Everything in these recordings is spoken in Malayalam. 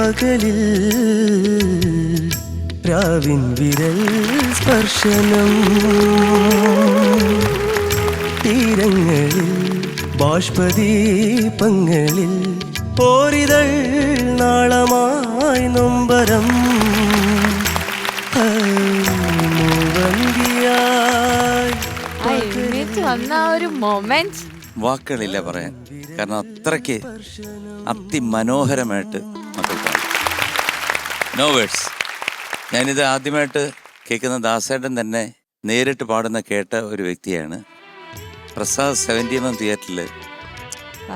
പകലിൽ രാവിൻ വിരൽ സ്പർശനം തീരങ്ങളിൽ ബാഷ്പദീപങ്ങളിൽ പോരിതൾ നാളമായി നൊമ്പരം വാക്കുകളില്ല പറയാൻ, കാരണം അത്രയ്ക്ക് അതിമനോഹരമായിട്ട് മക്കൾ പാടി. No words. ഞാനിത് ആദ്യമായിട്ട് കേൾക്കുന്ന ദാസേട്ടൻ തന്നെ നേരിട്ട് പാടുന്ന കേട്ട ഒരു വ്യക്തിയാണ്. പ്രസാദ് 70mm തിയേറ്ററിൽ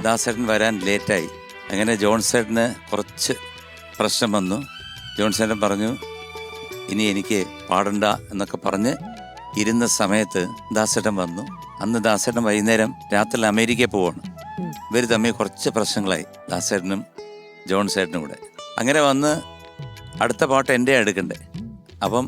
ദാസേട്ടൻ വരാൻ ലേറ്റായി. അങ്ങനെ ജോൺസേട്ടന് കുറച്ച് പ്രശ്നം വന്നു. ജോൺസേട്ടൻ പറഞ്ഞു ഇനി എനിക്ക് പാടണ്ട എന്നൊക്കെ പറഞ്ഞ് ഇരുന്ന സമയത്ത് ദാസേട്ടൻ വന്നു. അന്ന് ദാസേട്ടൻ വൈകുന്നേരം രാത്രി അമേരിക്കയിൽ പോവാണ്. ഇവർ തമ്മിൽ കുറച്ച് പ്രശ്നങ്ങളായി, ദാസേട്ടനും ജോൺസേട്ടനും കൂടെ. അങ്ങനെ വന്ന് അടുത്ത പാട്ട് എൻ്റെ എടുക്കണ്ടേ. അപ്പം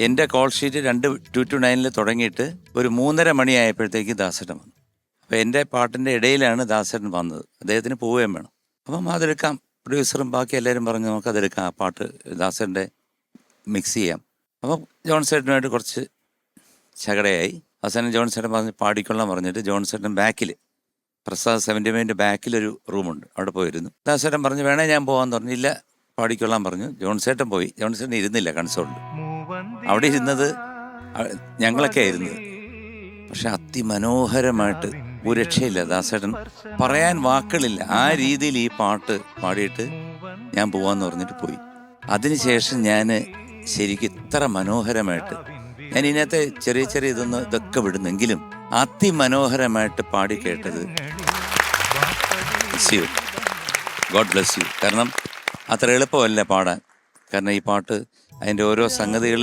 എൻ്റെ കോൾ ഷീറ്റ് 2-9 തുടങ്ങിയിട്ട് ഒരു 3:30 മണിയായപ്പോഴത്തേക്ക് ദാസേട്ടൻ വന്നു. അപ്പോൾ എൻ്റെ പാട്ടിൻ്റെ ഇടയിലാണ് ദാസേട്ടൻ വന്നത്. അദ്ദേഹത്തിന് പോവുകയും വേണം. അപ്പം അതെടുക്കാം, പ്രൊഡ്യൂസറും ബാക്കി എല്ലാവരും പറഞ്ഞു നമുക്കതെടുക്കാം, ആ പാട്ട് ദാസേട്ടൻ്റെ മിക്സ് ചെയ്യാം. അപ്പം ജോൺസേട്ടനുമായിട്ട് കുറച്ച് ചകടയായി. അവസാനം ജോൺസേട്ടൻ പറഞ്ഞ് പാടിക്കൊള്ളാൻ പറഞ്ഞിട്ട് ജോൺസേട്ടൻ ബാക്കിൽ, പ്രസാദ് 70mm ബാക്കിലൊരു റൂമുണ്ട്, അവിടെ പോയിരുന്നു. ദാസേട്ടൻ പറഞ്ഞു വേണേ ഞാൻ പോകാമെന്ന് പറഞ്ഞു. ഇല്ല പാടിക്കൊള്ളാൻ പറഞ്ഞു. ജോൺസേട്ടൻ പോയി. ജോൺസേട്ടൻ ഇരുന്നില്ല കൺസോളിൽ. അവിടെ ഇരുന്നത് ഞങ്ങളൊക്കെ ആയിരുന്നത്. പക്ഷെ അതിമനോഹരമായിട്ട് ഒരു രക്ഷയില്ല. ദാസേട്ടൻ പറയാൻ വാക്കുകളില്ല. ആ രീതിയിൽ ഈ പാട്ട് പാടിയിട്ട് ഞാൻ പോവാന്ന് പറഞ്ഞിട്ട് പോയി. അതിനുശേഷം ഞാൻ ശരിക്കും ഇത്ര മനോഹരമായിട്ട്, ഞാൻ ഇതിനകത്തെ ചെറിയ ചെറിയ ഇതൊക്കെ വിടുന്നെങ്കിലും അതിമനോഹരമായിട്ട് പാടി കേട്ടത് ഗോഡ് ബ്ലെസ് യു. കാരണം അത്ര എളുപ്പമല്ല പാടാൻ. കാരണം ഈ പാട്ട് അതിൻ്റെ ഓരോ സംഗതികൾ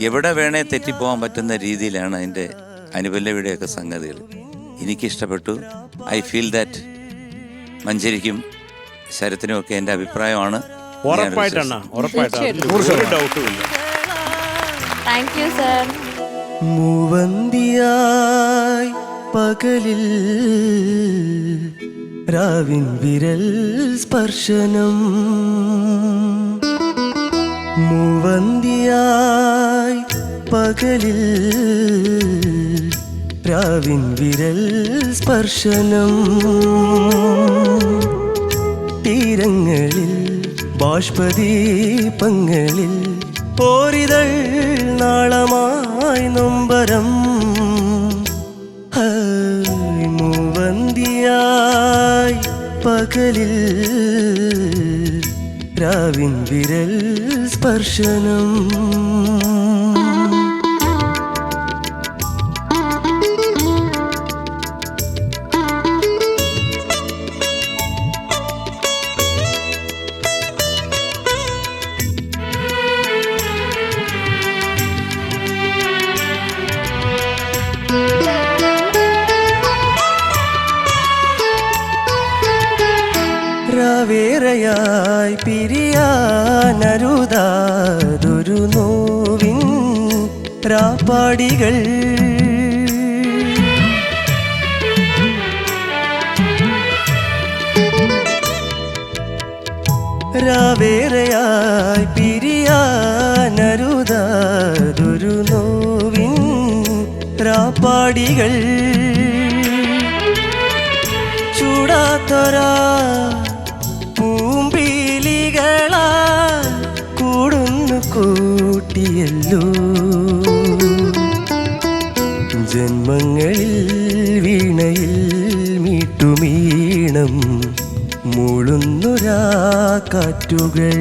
എവിടെ വേണേ തെറ്റിപ്പോകാൻ പറ്റുന്ന രീതിയിലാണ് അതിൻ്റെ അനുപല്ലവിയുടെയൊക്കെ സംഗതികൾ. എനിക്കിഷ്ടപ്പെട്ടു. ഐ ഫീൽ ദാറ്റ് മഞ്ചരിക്കും ശരത്തിനും ഒക്കെ എൻ്റെ അഭിപ്രായമാണ്. മൂവന്തിയായി പകലിൽ രാവിൻ വിരൽ സ്പർശനം മൂവന്തിയായി പകലിൽ രാവിൻ വിരൽ സ്പർശനം തീരങ്ങളിൽ ബാഷ്പദീപങ്ങളിൽ പോരിതൾ നാളമായി നൊമ്പരം മൂവന്തിയായി പകലിൽ രാവിൻ വിരൽ സ്പർശനം വേറെയായി പിരിയാനരുതാതൊരു നോവിൻ രാപ്പാടികൾ രാവേറെയായി പിരിയാനരുതാതൊരു നോവിൻ രാപ്പാടികൾ ചൂടാത്തൊരാ പൂമ്പിലികളാ കൂടുന്നു കൂട്ടിയല്ലോ ജന്മങ്ങളിൽ വീണയിൽ മീട്ടുമീണം മൂളുന്നൊരാ കാറ്റുകൾ